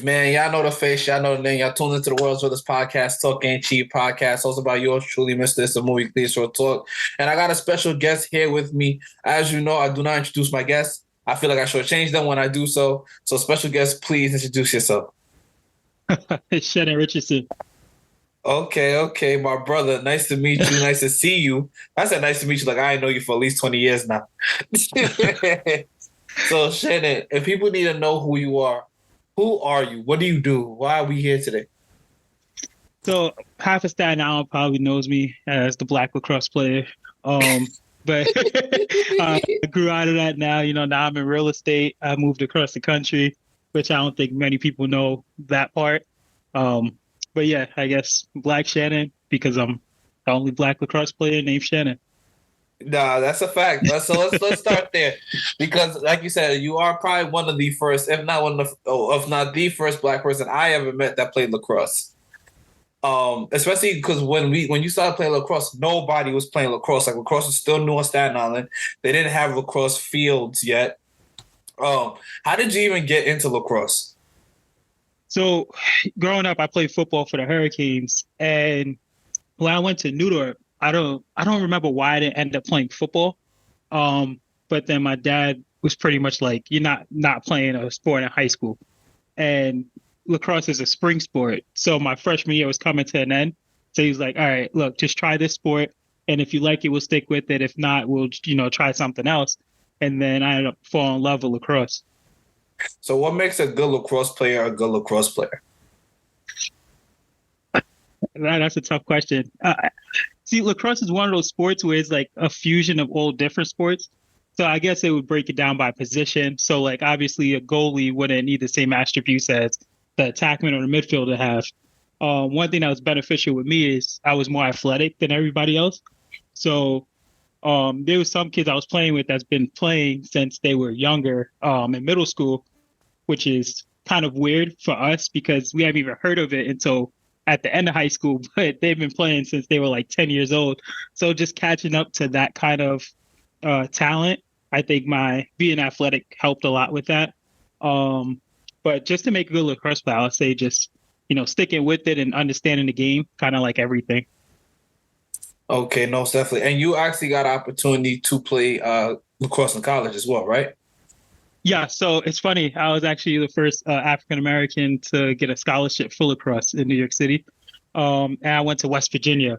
Man, y'all know the face, y'all know the name. Y'all tuned into the World's Realest Podcast, Talk Ain't Cheap Podcast, also by yours truly, Mr. It's a Movie Please Short Talk. And I got a special guest here with me. As you know, I do not introduce my guests. I feel like I should change them when I do so. So, special guest, please introduce yourself. It's Shannon Richardson. Okay, my brother. Nice to meet you. Nice to see you. I said nice to meet you like I know you for at least 20 years now. So, Shannon, if people need to know who you are, who are you? What do you do? Why are we here today? So half of Staten Island probably knows me as the black lacrosse player. But I grew out of that now. Now I'm in real estate. I moved across the country, which I don't think many people know that part. But yeah, I guess Black Shannon because I'm the only black lacrosse player named Shannon. Nah, that's a fact. So let's start there, because like you said, you are probably one of the first, if not one of, if not the first black person I ever met that played lacrosse. Especially because when you started playing lacrosse, nobody was playing lacrosse. Like lacrosse was still new on Staten Island. They didn't have lacrosse fields yet. How did you even get into lacrosse? So growing up, I played football for the Hurricanes, and when I went to New York, I don't remember why I didn't end up playing football. But then my dad was pretty much like, "You're not playing a sport in high school," and lacrosse is a spring sport. So my freshman year was coming to an end. So he was like, "All right, look, just try this sport, and if you like it, we'll stick with it. If not, we'll try something else." And then I ended up falling in love with lacrosse. So what makes a good lacrosse player a good lacrosse player? That's a tough question. See, lacrosse is one of those sports where it's like a fusion of all different sports. So I guess it would break it down by position. So like obviously a goalie wouldn't need the same attributes as the attackman or the midfielder have. One thing that was beneficial with me is I was more athletic than everybody else. So there was some kids I was playing with that's been playing since they were younger in middle school, which is kind of weird for us because we haven't even heard of it until at the end of high school, but they've been playing since they were like 10 years old. So just catching up to that kind of talent, I think my being athletic helped a lot with that. But just to make a good lacrosse player, I'll say just, sticking with it and understanding the game, kind of like everything. Okay, no, definitely. And you actually got an opportunity to play lacrosse in college as well, right? Yeah, so it's funny. I was actually the first African American to get a scholarship for lacrosse in New York City. And I went to West Virginia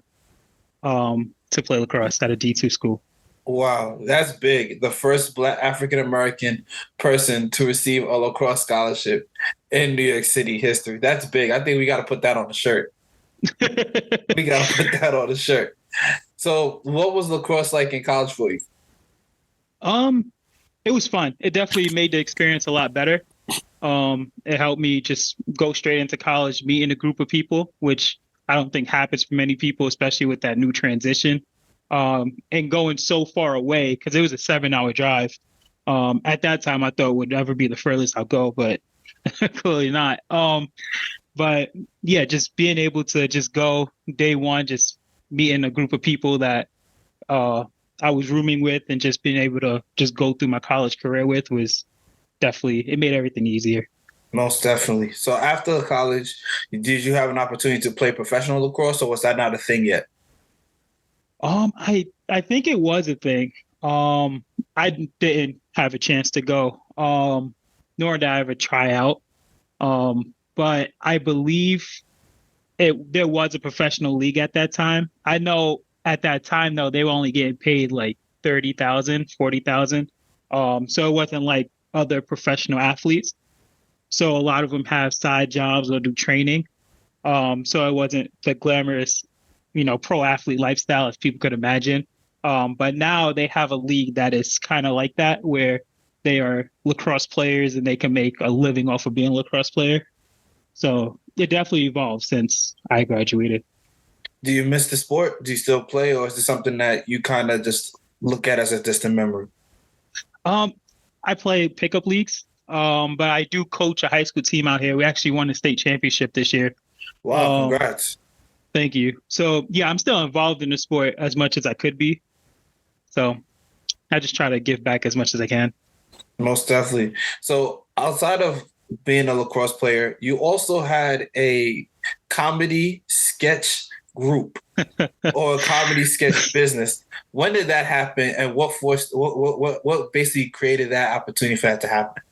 to play lacrosse at a D2 school. Wow, that's big. The first Black African American person to receive a lacrosse scholarship in New York City history. That's big. I think we got to put that on the shirt. We got to put that on the shirt. So, what was lacrosse like in college for you? It was fun. It definitely made the experience a lot better. It helped me just go straight into college, meeting a group of people, which I don't think happens for many people, especially with that new transition. And going so far away because it was a 7-hour drive. At that time, I thought it would never be the furthest I'll go, but clearly not. But yeah, just being able to just go day one, just meeting a group of people that I was rooming with and just being able to just go through my college career with was definitely, it made everything easier. Most definitely. So after college, did you have an opportunity to play professional lacrosse, or was that not a thing yet? I think it was a thing. I didn't have a chance to go, nor did I ever try out. But I believe there was a professional league at that time. I know at that time though they were only getting paid like 30,000, 40,000. So it wasn't like other professional athletes. So a lot of them have side jobs or do training. So it wasn't the glamorous, pro athlete lifestyle as people could imagine. But now they have a league that is kind of like that, where they are lacrosse players and they can make a living off of being a lacrosse player. So it definitely evolved since I graduated. Do you miss the sport? Do you still play, or is it something that you kind of just look at as a distant memory? I play pickup leagues, but I do coach a high school team out here. We actually won the state championship this year. Wow, congrats. Thank you. So yeah, I'm still involved in the sport as much as I could be. So I just try to give back as much as I can. Most definitely. So outside of being a lacrosse player, you also had a comedy sketch group or a comedy sketch business. When did that happen, and what basically created that opportunity for that to happen?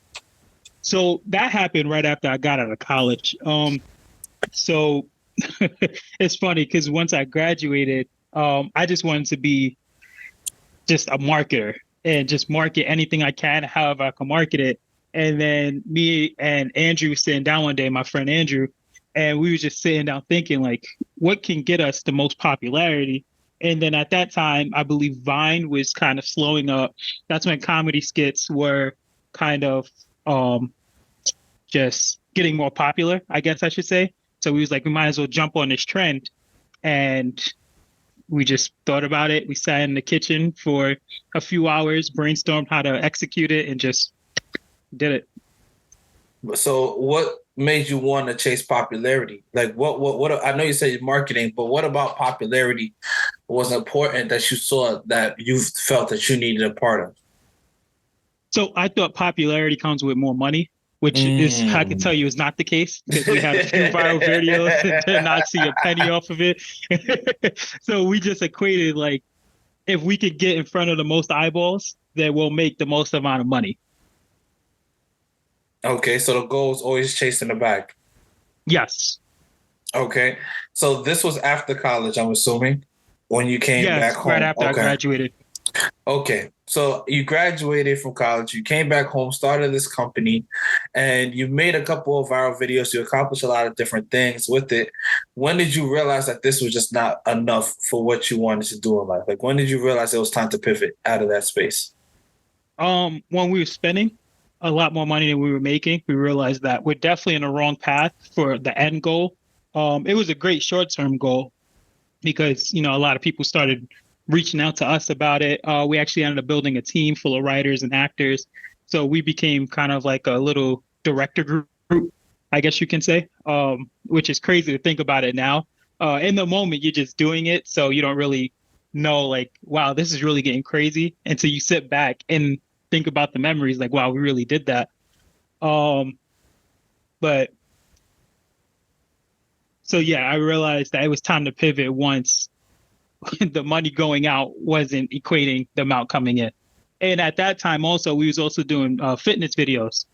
So that happened right after I got out of college. So it's funny because once I graduated, I just wanted to be just a marketer and just market anything I can, however I can market it. And then me and Andrew sitting down one day, my friend Andrew, and we were just sitting down thinking like, what can get us the most popularity? And then at that time, I believe Vine was kind of slowing up. That's when comedy skits were kind of just getting more popular, I guess I should say. So we was like, we might as well jump on this trend. And we just thought about it. We sat in the kitchen for a few hours, brainstormed how to execute it, and just did it. So what made you want to chase popularity? Like what I know you said marketing, but what about popularity was important that you saw that you felt that you needed a part of? So I thought popularity comes with more money, which is, I can tell you, is not the case because we had a few viral videos and did not see a penny off of it. So we just equated like, if we could get in front of the most eyeballs, then we'll make the most amount of money. Okay, so the goal is always chasing the bag. Yes. Okay, so this was after college, I'm assuming, when you came back home. Right after I graduated. Okay, so you graduated from college, you came back home, started this company, and you made a couple of viral videos. You accomplished a lot of different things with it. When did you realize that this was just not enough for what you wanted to do in life? Like, when did you realize it was time to pivot out of that space? When we were spending a lot more money than we were making, we realized that we're definitely in the wrong path for the end goal. It was a great short-term goal because, a lot of people started reaching out to us about it. We actually ended up building a team full of writers and actors. So we became kind of like a little director group, I guess you can say, which is crazy to think about it now. In the moment, you're just doing it. So you don't really know like, wow, this is really getting crazy until you sit back and think about the memories like, wow, we really did that. But so, yeah, I realized that it was time to pivot once the money going out wasn't equating the amount coming in. And at that time also, we was also doing fitness videos,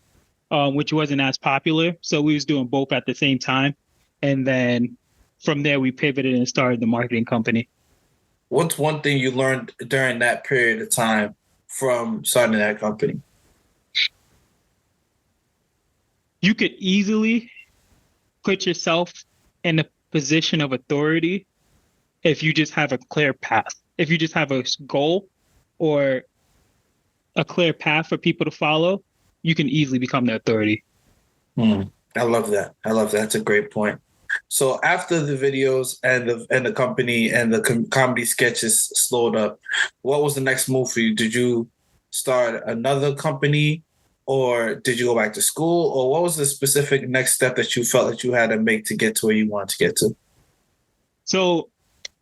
which wasn't as popular. So we was doing both at the same time. And then from there, we pivoted and started the marketing company. What's one thing you learned during that period of time from starting that company? You could easily put yourself in a position of authority if you just have a clear path. If you just have a goal or a clear path for people to follow, you can easily become the authority. I love that. That's a great point. So after the videos and the company and the comedy sketches slowed up, what was the next move for you? Did you start another company, or did you go back to school, or what was the specific next step that you felt that you had to make to get to where you wanted to get to? So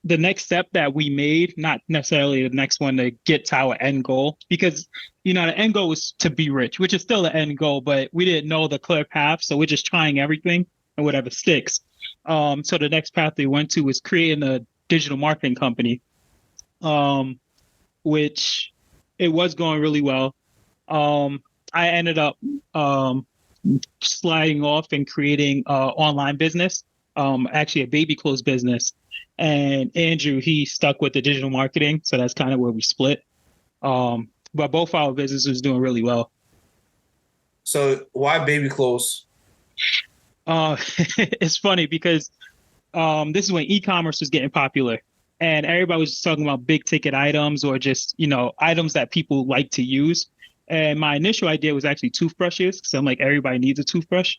the next step that we made, not necessarily the next one to get to our end goal, because, the end goal was to be rich, which is still the end goal, but we didn't know the clear path. So we're just trying everything and whatever sticks. So the next path we went to was creating a digital marketing company, which it was going really well. I ended up sliding off and creating an online business, actually a baby clothes business. And Andrew, he stuck with the digital marketing. So that's kind of where we split. But both our businesses was doing really well. So why baby clothes? It's funny because this is when e-commerce was getting popular and everybody was just talking about big ticket items or just, items that people like to use. And my initial idea was actually toothbrushes because I'm like, everybody needs a toothbrush.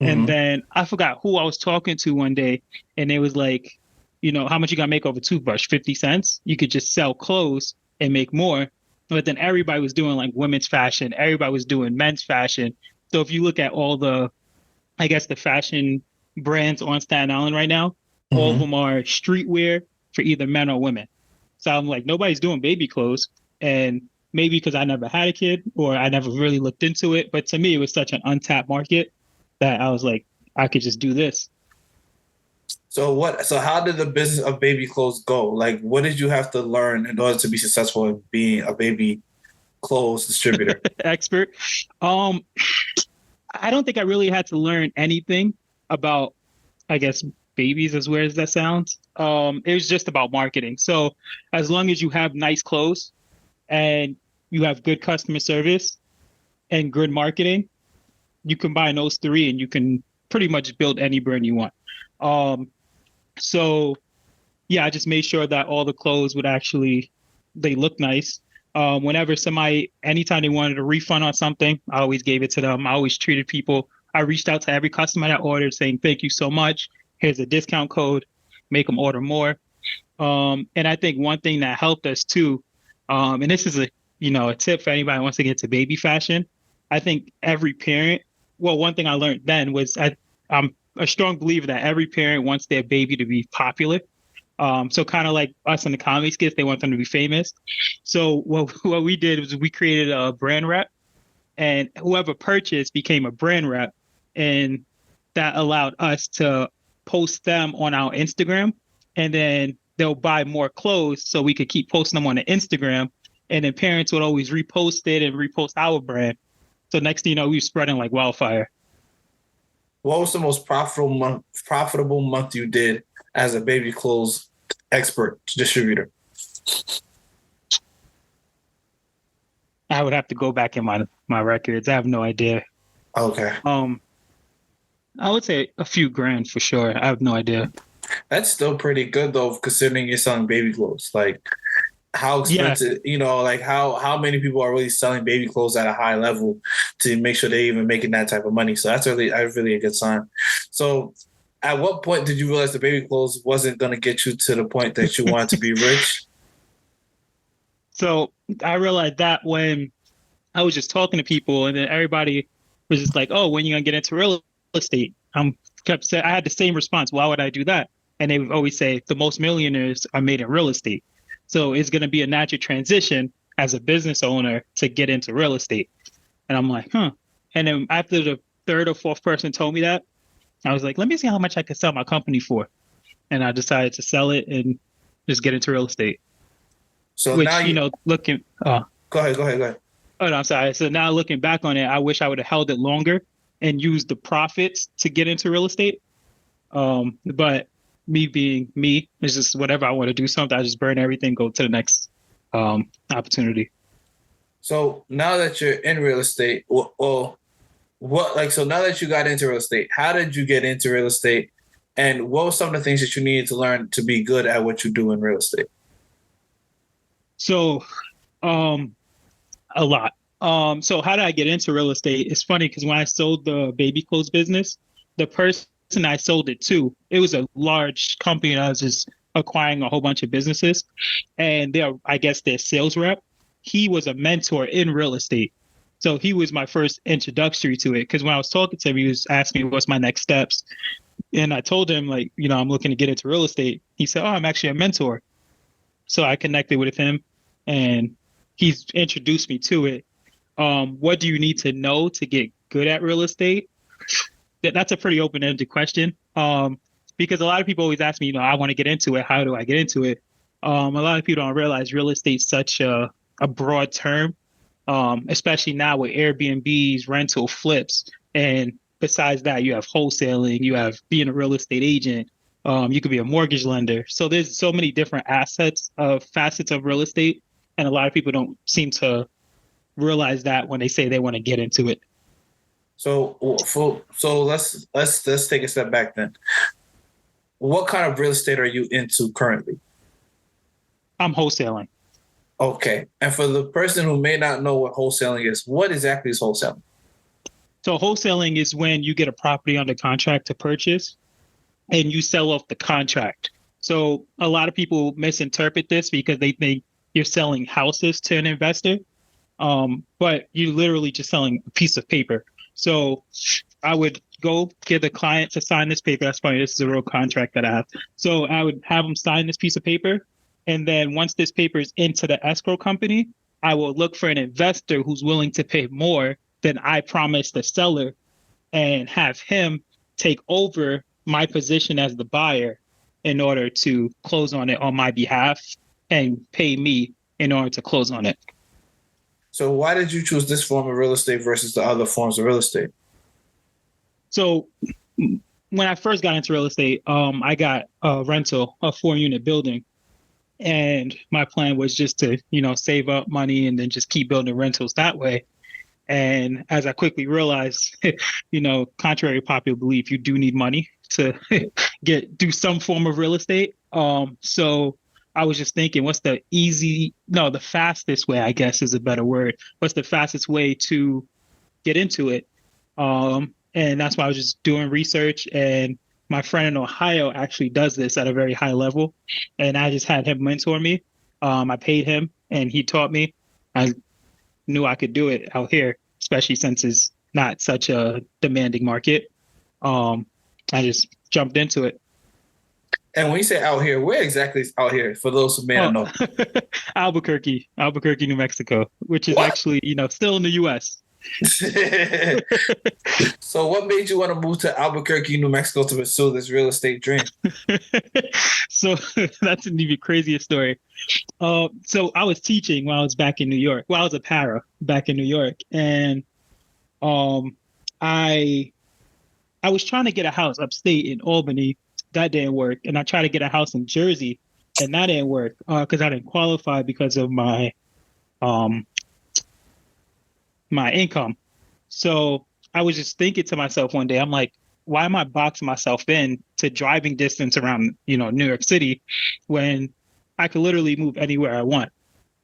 Mm-hmm. And then I forgot who I was talking to one day and it was like, how much you got to make over a toothbrush? 50 cents. You could just sell clothes and make more. But then everybody was doing like women's fashion. Everybody was doing men's fashion. So if you look at all the fashion brands on Staten Island right now, mm-hmm. all of them are streetwear for either men or women. So I'm like, nobody's doing baby clothes. And maybe because I never had a kid or I never really looked into it. But to me, it was such an untapped market. that I was like, I could just do this. So how did the business of baby clothes go? Like, what did you have to learn in order to be successful in being a baby clothes distributor? Expert. Um, I don't think I really had to learn anything about, I guess, babies, as weird as that sounds. It was just about marketing. So as long as you have nice clothes and you have good customer service and good marketing, you combine those three and you can pretty much build any brand you want. Um, so yeah, I just made sure that all the clothes would actually they look nice. Whenever somebody, anytime they wanted a refund on something, I always gave it to them. I always treated people. I reached out to every customer that ordered, saying thank you so much. Here's a discount code. Make them order more. And I think one thing that helped us too, and this is a tip for anybody who wants to get into baby fashion. I think every parent. Well, one thing I learned then was I'm a strong believer that every parent wants their baby to be popular. So kind of like us in the comedy skits, they want them to be famous. So what we did was we created a brand rep, and whoever purchased became a brand rep, and that allowed us to post them on our Instagram, and then they'll buy more clothes, so we could keep posting them on the Instagram, and then parents would always repost it and repost our brand. So next thing you know, we were spreading like wildfire. What was the most profitable month you did as a baby clothes expert distributor? I would have to go back in my records. I have no idea. Okay. I would say a few grand for sure. I have no idea. That's still pretty good though, considering you're selling baby clothes. Like how Yeah. expensive, like how many people are really selling baby clothes at a high level to make sure they're even making that type of money. So that's really a good sign. So at what point did you realize the baby clothes wasn't going to get you to the point that you wanted to be rich? So I realized that when I was just talking to people, and then everybody was just like, "Oh, when you gonna get into real estate?" Kept saying I had the same response. Why would I do that? And they would always say the most millionaires are made in real estate. So it's gonna be a natural transition as a business owner to get into real estate. And I'm like, huh. And then after the third or fourth person told me that, I was like, let me see how much I could sell my company for. And I decided to sell it and just get into real estate. So now Which, looking, go ahead. oh no, I'm sorry. So now looking back on it, I wish I would have held it longer and used the profits to get into real estate. But me being me, it's just whatever I want to do something, I just burn everything, go to the next opportunity. So now that you're in real estate, so now that you got into real estate, how did you get into real estate? And what were some of the things that you needed to learn to be good at what you do in real estate? So, a lot. So how did I get into real estate? It's funny because when I sold the baby clothes business, the person I sold it to, it was a large company that was just acquiring a whole bunch of businesses. And I guess their sales rep, he was a mentor in real estate. So he was my first introductory to it. Because when I was talking to him, he was asking me what's my next steps. And I told him, like, I'm looking to get into real estate. He said, oh, I'm actually a mentor. So I connected with him and he's introduced me to it. What do you need to know to get good at real estate? That's a pretty open-ended question. Because a lot of people always ask me, I want to get into it. How do I get into it? A lot of people don't realize real estate's such a broad term, especially now with Airbnbs, rental flips. And besides that, you have wholesaling, you have being a real estate agent. You could be a mortgage lender. So there's so many different facets of real estate. And a lot of people don't seem to realize that when they say they want to get into it. So let's take a step back then. What kind of real estate are you into currently? I'm wholesaling. Okay. And for the person who may not know what wholesaling is, what exactly is wholesaling? So wholesaling is when you get a property under contract to purchase and you sell off the contract. So a lot of people misinterpret this because they think you're selling houses to an investor, but you're literally just selling a piece of paper. So I would go get the client to sign this paper. That's funny. This is a real contract that I have. So I would have them sign this piece of paper. And then once this paper is into the escrow company, I will look for an investor who's willing to pay more than I promised the seller. and have him take over my position as the buyer in order to close on it on my behalf and pay me in order to close on it. So why did you choose this form of real estate versus the other forms of real estate? So when I first got into real estate, I got a rental, a 4-unit building. And my plan was just to, save up money and then just keep building rentals that way. And as I quickly realized, contrary to popular belief, you do need money to do some form of real estate. So I was just thinking, the fastest way, I guess is a better word. What's the fastest way to get into it? And that's why I was just doing research, and my friend in Ohio actually does this at a very high level. And I just had him mentor me. I paid him and he taught me. I knew I could do it out here, especially since it's not such a demanding market. I just jumped into it. And when you say out here, where exactly is out here for those who may not know? Albuquerque, New Mexico, which is actually, still in the U.S. So what made you want to move to Albuquerque, New Mexico to pursue this real estate dream? So that's an even crazier story. So I was teaching while I was back in New York. Well, I was a para back in New York. And I was trying to get a house upstate in Albany. That didn't work. And I tried to get a house in Jersey, and that didn't work because I didn't qualify because of my my income. So I was just thinking to myself one day, I'm like, why am I boxing myself in to driving distance around, New York City when I could literally move anywhere I want,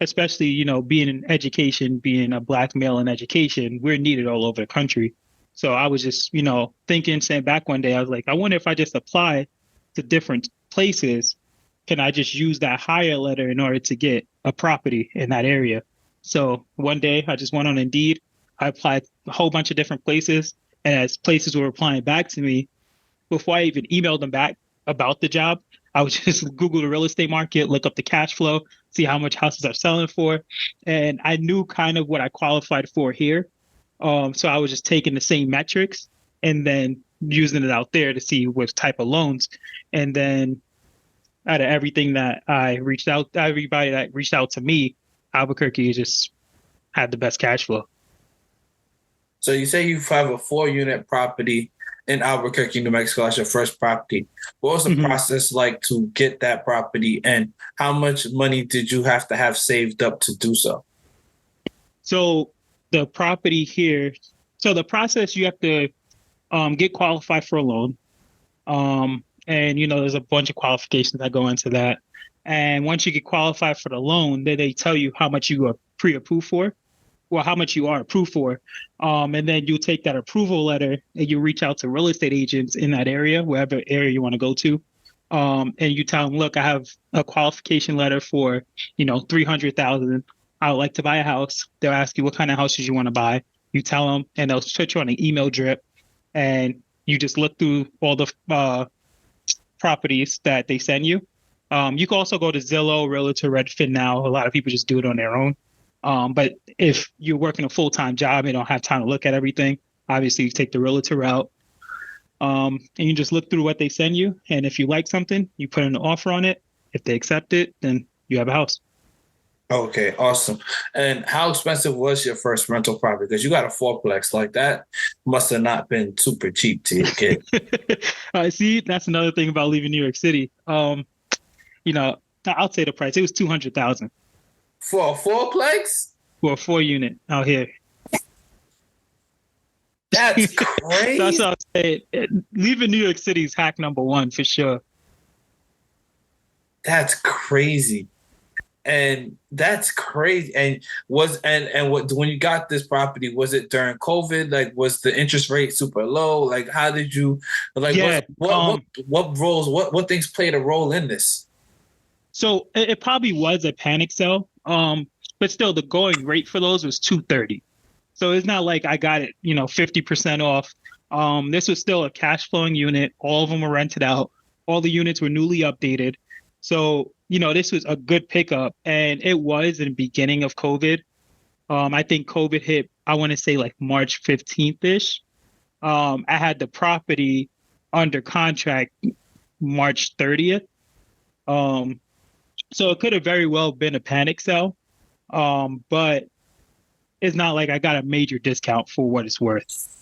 especially, being in education, being a Black male in education, we're needed all over the country. So I was just, thinking, saying back one day, I was like, I wonder if I just apply to different places, can I just use that hire letter in order to get a property in that area? So one day I just went on Indeed. I applied a whole bunch of different places. And as places were replying back to me, before I even emailed them back about the job, I would just Google the real estate market, look up the cash flow, see how much houses are selling for. And I knew kind of what I qualified for here. So I was just taking the same metrics and then using it out there to see what type of loans. And then out of everything that everybody that reached out to me, Albuquerque just had the best cash flow. So you say you have a 4-unit property in Albuquerque, New Mexico as your first property. What was the process like to get that property, and how much money did you have to have saved up to do so? So the property here, so the process, you have to get qualified for a loan. And, there's a bunch of qualifications that go into that. And once you get qualified for the loan, then they tell you how much you are pre-approved for, or how much you are approved for. And then you take that approval letter and you reach out to real estate agents in that area, wherever area you want to go to. And you tell them, look, I have a qualification letter for, $300,000. I would like to buy a house. They'll ask you what kind of houses you want to buy. You tell them, and they'll put you on an email drip, and you just look through all the properties that they send you. You can also go to Zillow, Realtor, Redfin now. A lot of people just do it on their own. But if you're working a full-time job and don't have time to look at everything, obviously you take the Realtor route. And you just look through what they send you. And if you like something, you put an offer on it. If they accept it, then you have a house. Okay, awesome. And how expensive was your first rental property? Because you got a 4-plex. Like, that must have not been super cheap to get. See, that's another thing about leaving New York City. I'll say the price. It was $200,000 for a 4-plex. For a 4-unit out here. That's crazy. That's what I'm saying. Leaving New York City is hack number one for sure. That's crazy. And that's crazy. And when you got this property, was it during COVID? Like, was the interest rate super low? Like, how did you, like, yeah, what things played a role in this? So it probably was a panic sell. But still the going rate for those was $230. So it's not like I got it, 50% off. This was still a cash flowing unit. All of them were rented out. All the units were newly updated. So, this was a good pickup, and it was in the beginning of COVID. I think COVID hit, I want to say like March 15th-ish. I had the property under contract March 30th. So it could have very well been a panic sell. But it's not like I got a major discount for what it's worth.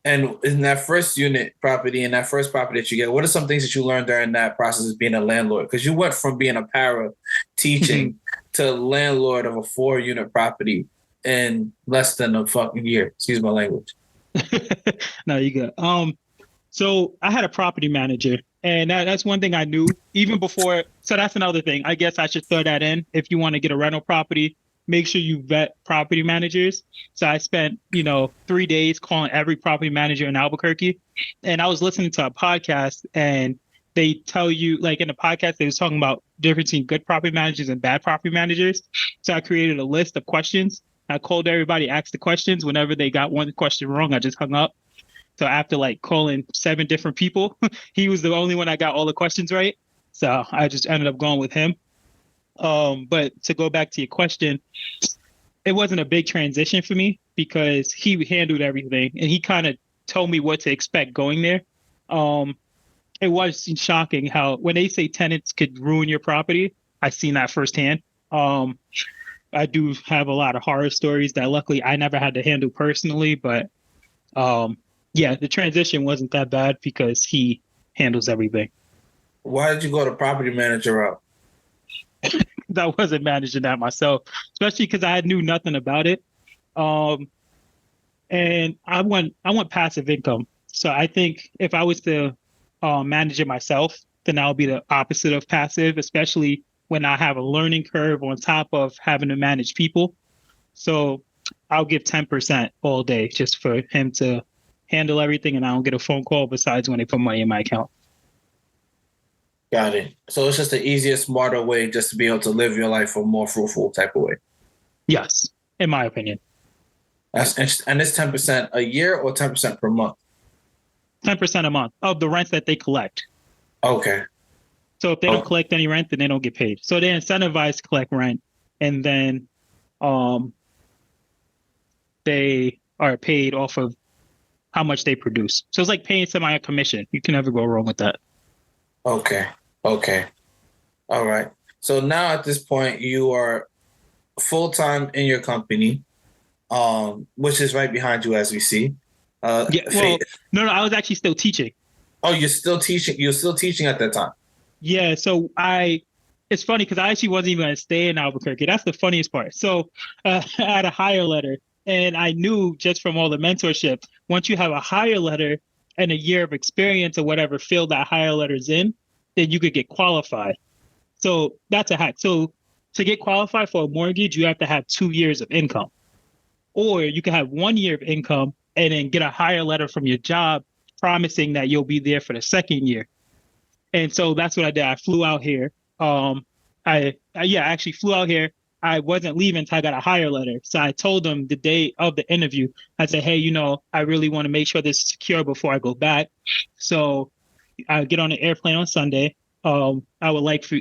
And in that first unit property, in that first property that you get, what are some things that you learned during that process of being a landlord? Because you went from being a para teaching to landlord of a 4-unit property in less than a fucking year. Excuse my language. No, you good. So I had a property manager, and that's one thing I knew even before. So that's another thing. I guess I should throw that in. If you want to get a rental property, make sure you vet property managers. So I spent, 3 days calling every property manager in Albuquerque. And I was listening to a podcast, and they tell you, like in the podcast, they was talking about difference between good property managers and bad property managers. So I created a list of questions. I called everybody, asked the questions. Whenever they got one question wrong, I just hung up. So after like calling 7 different people, he was the only one that got all the questions right. So I just ended up going with him. But to go back to your question, it wasn't a big transition for me because he handled everything and he kind of told me what to expect going there. It was shocking how when they say tenants could ruin your property, I've seen that firsthand. I do have a lot of horror stories that luckily I never had to handle personally, but yeah, the transition wasn't that bad because he handles everything. Why did you go to property manager route? I wasn't managing that myself, especially because I knew nothing about it. And I want passive income. So I think if I was to manage it myself, then I'll be the opposite of passive, especially when I have a learning curve on top of having to manage people. So I'll give 10% all day just for him to handle everything, and I don't get a phone call besides when they put money in my account. Got it. So it's just the easiest, smarter way just to be able to live your life a more fruitful type of way. Yes, in my opinion. That's interesting. And it's 10% a year or 10% per month? 10% a month of the rent that they collect. Okay. So if they don't collect any rent, then they don't get paid. So they're incentivized to collect rent, and then they are paid off of how much they produce. So it's like paying somebody a commission. You can never go wrong with that. Okay. All right. So now at this point, you are full-time in your company, which is right behind you as we see. No, I was actually still teaching. Oh, you're still teaching? You're still teaching at that time? Yeah, so it's funny because I actually wasn't even going to stay in Albuquerque. That's the funniest part. So I had a hire letter, and I knew just from all the mentorship, once you have a hire letter and a year of experience or whatever field that hire letter's in, then you could get qualified. So that's a hack. So to get qualified for a mortgage, you have to have 2 years of income. Or you can have 1 year of income and then get a hire letter from your job promising that you'll be there for the second year. And so that's what I did. I flew out here. I actually flew out here. I wasn't leaving until I got a hire letter. So I told them the day of the interview, I said, hey, I really want to make sure this is secure before I go back. So I get on the airplane on Sunday. I would like for,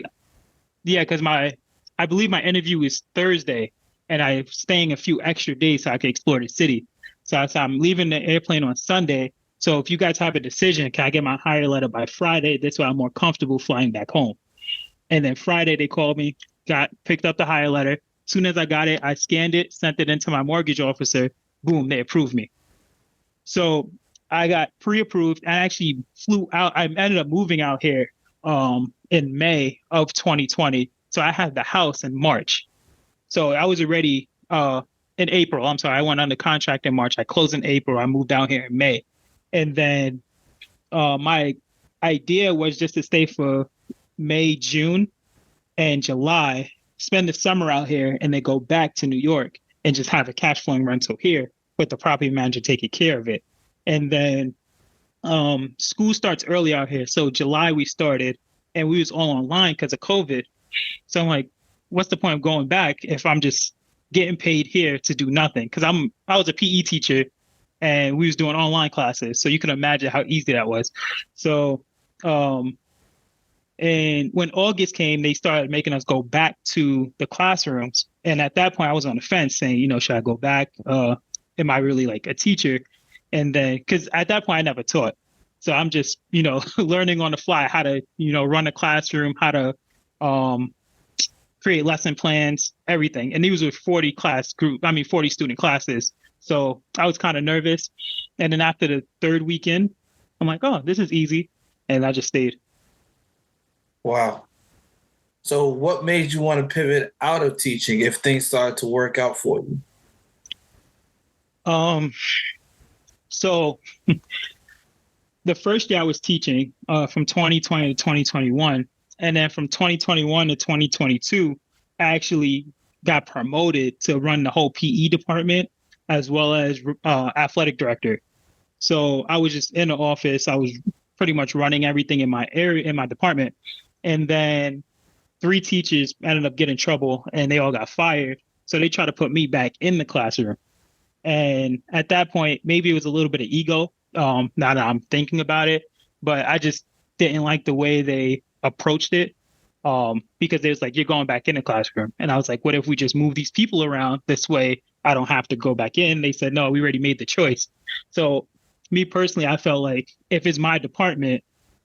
because I believe my interview is Thursday and I'm staying a few extra days so I can explore the city. So I said, I'm leaving the airplane on Sunday. So if you guys have a decision, can I get my hire letter by Friday? This way I'm more comfortable flying back home. And then Friday they called me, picked up the hire letter. As soon as I got it, I scanned it, sent it into my mortgage officer. Boom, they approved me. So I got pre-approved. I actually flew out. I ended up moving out here in May of 2020. So I had the house in March. So I was already in April. I'm sorry. I went under contract in March. I closed in April. I moved down here in May. And then my idea was just to stay for May, June, and July, spend the summer out here, and then go back to New York and just have a cash flowing rental here with the property manager taking care of it. And then school starts early out here. So July we started, and we was all online because of COVID. So I'm like, what's the point of going back if I'm just getting paid here to do nothing? Because I was a PE teacher, and we was doing online classes. So you can imagine how easy that was. So, and when August came, they started making us go back to the classrooms. And at that point I was on the fence saying, should I go back? am I really like a teacher? And then, because at that point I never taught, so I'm just learning on the fly how to run a classroom, how to um, create lesson plans, everything. And these were 40 student classes. So I was kind of nervous. And then after the third weekend, I'm like, oh, this is easy. And I just stayed. Wow. So what made you want to pivot out of teaching if things started to work out for you? So the first year I was teaching from 2020 to 2021. And then from 2021 to 2022, I actually got promoted to run the whole PE department as well as athletic director. So I was just in the office. I was pretty much running everything in my area, in my department. And then 3 teachers ended up getting in trouble and they all got fired. So they tried to put me back in the classroom. And at that point, maybe it was a little bit of ego, now that I'm thinking about it, but I just didn't like the way they approached it. Because there's like, you're going back in the classroom. And I was like, what if we just move these people around this way? I don't have to go back in. They said, no, we already made the choice. So me personally, I felt like if it's my department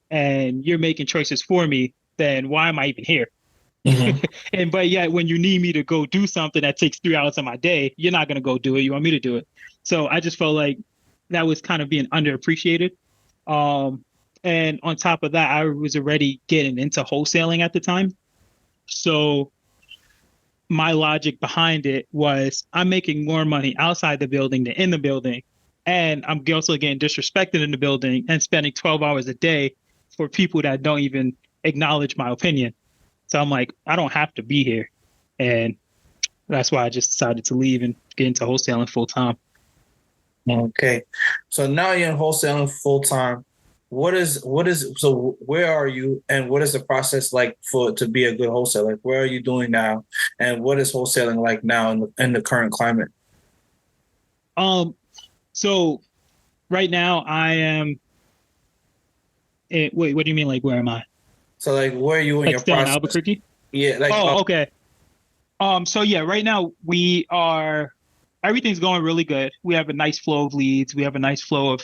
and you're making choices for me, then why am I even here? But yet when you need me to go do something that takes 3 hours of my day, you're not going to go do it. You want me to do it. So I just felt like that was kind of being underappreciated. And on top of that, I was already getting into wholesaling at the time. So my logic behind it was I'm making more money outside the building than in the building. And I'm also getting disrespected in the building and spending 12 hours a day for people that don't even acknowledge my opinion. So I'm like, I don't have to be here. And that's why I just decided to leave and get into wholesaling full time. Okay. So now you're in wholesaling full time. So where are you and what is the process like to be a good wholesaler? Like, where are you doing now? And what is wholesaling like now in the current climate? So right now I am, wait, what do you mean? Like, where am I? So like, where are you in Like your still in process? Albuquerque? Yeah. Like, Oh, okay. So yeah, right now everything's going really good. We have a nice flow of leads. We have a nice flow of,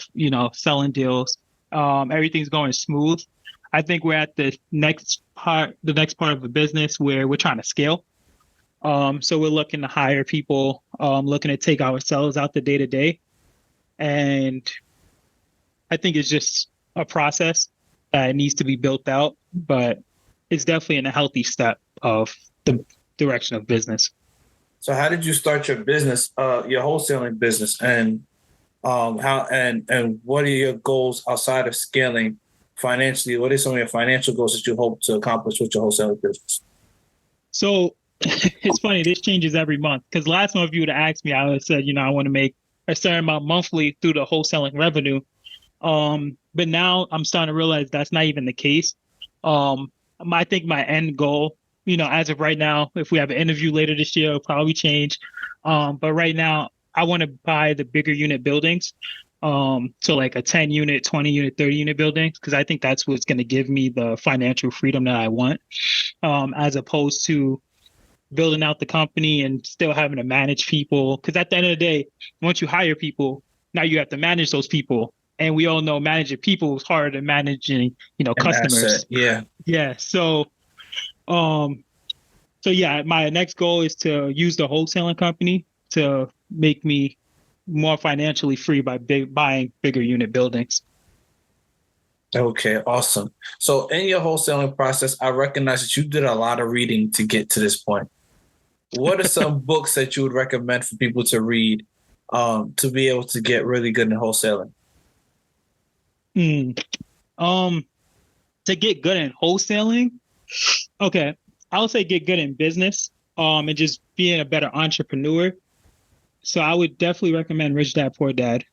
selling deals. Everything's going smooth. I think we're at the next part of the business where we're trying to scale. So we're looking to hire people, looking to take ourselves out the day to day. And I think it's just a process that needs to be built out, but it's definitely in a healthy step of the direction of business. so how did you start your business, your wholesaling business, and how and what are your goals outside of scaling financially? What are some of your financial goals that you hope to accomplish with your wholesaling business? So it's funny, this changes every month because last month you would have asked me, I would have said, I want to make a certain amount monthly through the wholesaling revenue. But now I'm starting to realize that's not even the case. I think my end goal, as of right now, if we have an interview later this year, it'll probably change. But right now, I want to buy the bigger unit buildings. So like a 10 unit, 20 unit, 30 unit buildings, because I think that's what's going to give me the financial freedom that I want, as opposed to building out the company and still having to manage people. Because at the end of the day, once you hire people, now you have to manage those people. And we all know managing people is harder than managing, An customers. asset, yeah. Yeah. So yeah, my next goal is to use the wholesaling company to make me more financially free by buying bigger unit buildings. Okay, awesome. So in your wholesaling process, I recognize that you did a lot of reading to get to this point. What are some books that you would recommend for people to read to be able to get really good in wholesaling? To get good in wholesaling, okay, I would say get good in business, and just being a better entrepreneur. So I would definitely recommend Rich Dad Poor Dad.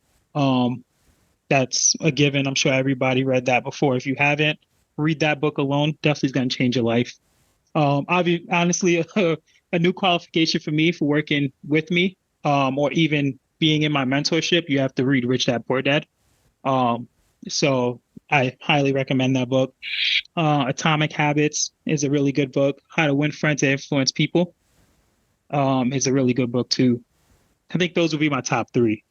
That's a given. I'm sure everybody read that before. If you haven't, read that book alone. Definitely is going to change your life. Honestly, a new qualification for me for working with me, or even being in my mentorship, you have to read Rich Dad Poor Dad. So I highly recommend that book. Atomic Habits is a really good book. How to Win Friends and Influence People is a really good book too. I think those would be my top three.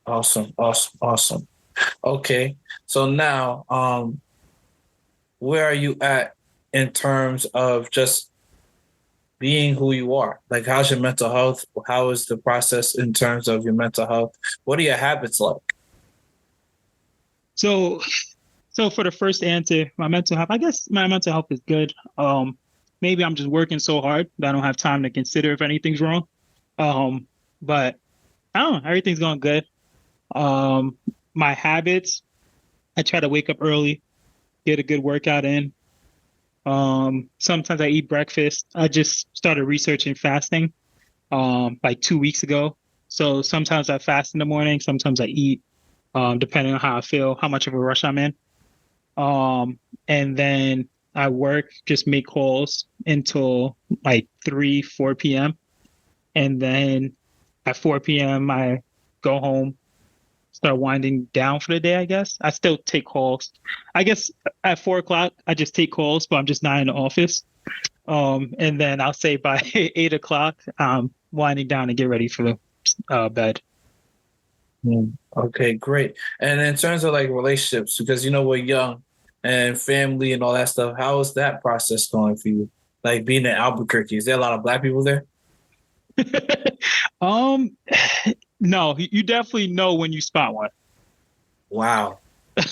Awesome. Okay. So now, where are you at in terms of just being who you are? Like, how's your mental health? How is the process in terms of your mental health? What are your habits like? So for the first answer, my mental health, I guess my mental health is good. Maybe I'm just working so hard that I don't have time to consider if anything's wrong. But I don't know, everything's going good. My habits, I try to wake up early, get a good workout in. Sometimes I eat breakfast. I just started researching fasting, like 2 weeks ago. So sometimes I fast in the morning, sometimes I eat, depending on how I feel, how much of a rush I'm in. And then I work, just make calls until like 3, 4 p.m. And then at 4 p.m., I go home, start winding down for the day, I guess. I still take calls. I guess at 4 o'clock, I just take calls, but I'm just not in the office. And then I'll say by 8 o'clock, winding down and get ready for the bed. Okay, great. And in terms of like relationships, because we're young and family and all that stuff, how is that process going for you? Like being in Albuquerque, is there a lot of Black people there? No, you definitely know when you spot one. Wow. How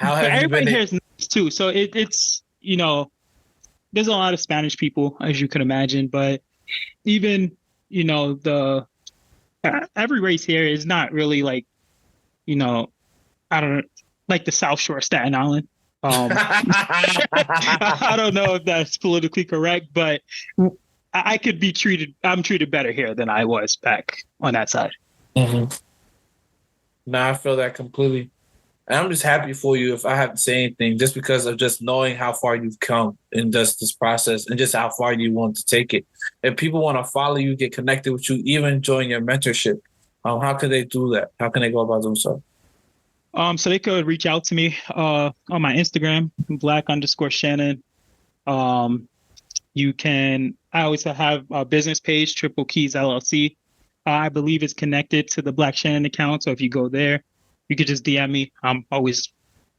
But have you everybody been? here is nice too. So it's, there's a lot of Spanish people, as you can imagine, but even, the every race here is not really like, I don't know, like the South Shore of Staten Island. I don't know if that's politically correct, but I could be treated. I'm treated better here than I was back on that side. Mm-hmm. No, I feel that completely. And I'm just happy for you if I have to say anything, just because of just knowing how far you've come in just this process and just how far you want to take it. If people want to follow you, get connected with you, even join your mentorship, how can they do that? How can they go about doing so? So they could reach out to me on my Instagram, Black_Shannon. You can. I always have a business page, Triple Keys LLC. I believe it's connected to the Black Shannon account. So if you go there, you could just DM me. I'm always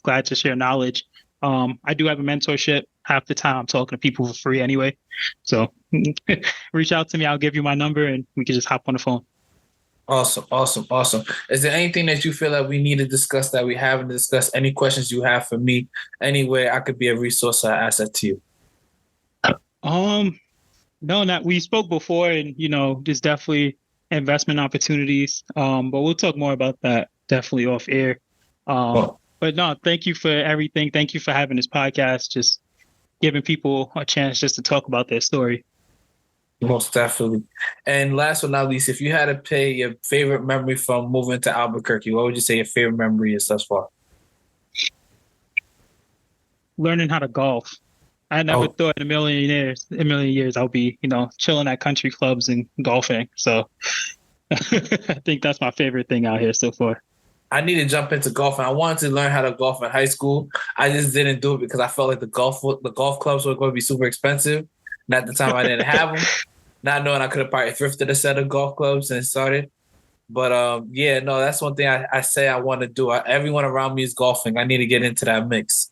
glad to share knowledge. I do have a mentorship. Half the time I'm talking to people for free anyway. So reach out to me. I'll give you my number and we can just hop on the phone. Awesome. Is there anything that you feel that we need to discuss that we haven't discussed? Any questions you have for me? Anywhere I could be a resource or asset to you? No, not we spoke before, and there's definitely investment opportunities. But we'll talk more about that definitely off air. But no, thank you for everything. Thank you for having this podcast, just giving people a chance just to talk about their story. Most definitely. And last but not least, if you had to pick your favorite memory from moving to Albuquerque, what would you say your favorite memory is thus far? Learning how to golf. I never thought in a million years I'll be, chilling at country clubs and golfing. So I think that's my favorite thing out here so far. I need to jump into golfing. I wanted to learn how to golf in high school. I just didn't do it because I felt like the golf clubs were going to be super expensive. And at the time, I didn't have them. Not knowing I could have probably thrifted a set of golf clubs and started. But that's one thing I say I want to do. Everyone around me is golfing. I need to get into that mix.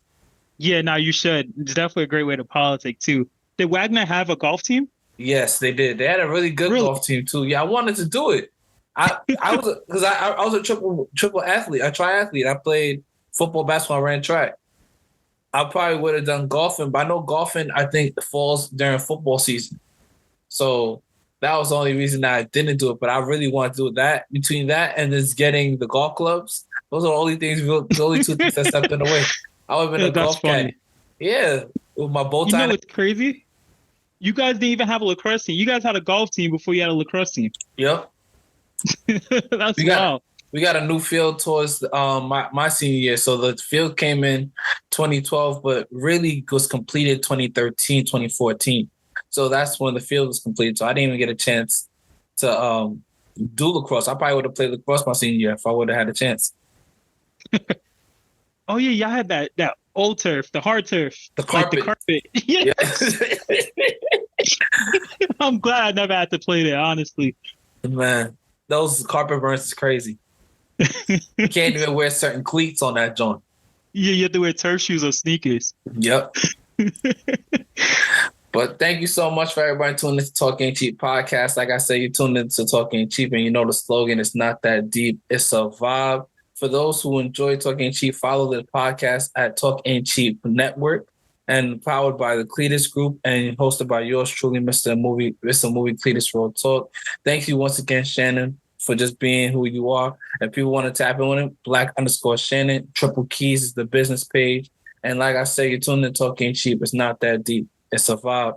Yeah, no, you should. It's definitely a great way to politic too. Did Wagner have a golf team? Yes, they did. They had a really good golf team too. Yeah, I wanted to do it. I was a triple athlete, a triathlete. I played football, basketball, ran track. I probably would have done golfing, but I know golfing, I think, falls during football season. So that was the only reason that I didn't do it. But I really want to do that. Between that and just getting the golf clubs, those are the only two things that stepped in the way. I would have been a golf caddy. Yeah, with my bow tie. You know what's crazy? You guys didn't even have a lacrosse team. You guys had a golf team before you had a lacrosse team. Yep. That's wild. We got a new field towards my senior year. So the field came in 2012, but really was completed 2013, 2014. So that's when the field was completed. So I didn't even get a chance to do lacrosse. I probably would have played lacrosse my senior year if I would have had a chance. Oh yeah, y'all had that old turf, the hard turf, The like the carpet. carpet. Yeah. Yes. I'm glad I never had to play there, honestly. Man, those carpet burns is crazy. You can't even wear certain cleats on that joint. Yeah, you have to wear turf shoes or sneakers. Yep. But thank you so much for everybody tuning into Talking Cheap podcast. Like I said, you tuned into Talking Cheap, and you know the slogan is not that deep, it's a vibe. For those who enjoy Talking Cheap, follow the podcast at Talking Cheap Network, and powered by the Cletus Group and hosted by yours truly, Mr. Movie Cletus Road Talk. Thank you once again, Shannon, for just being who you are. If people want to tap in with him, Black_Shannon, Triple Keys is the business page. And like I said, you're tuned in Talking Cheap. It's not that deep. It's a vibe.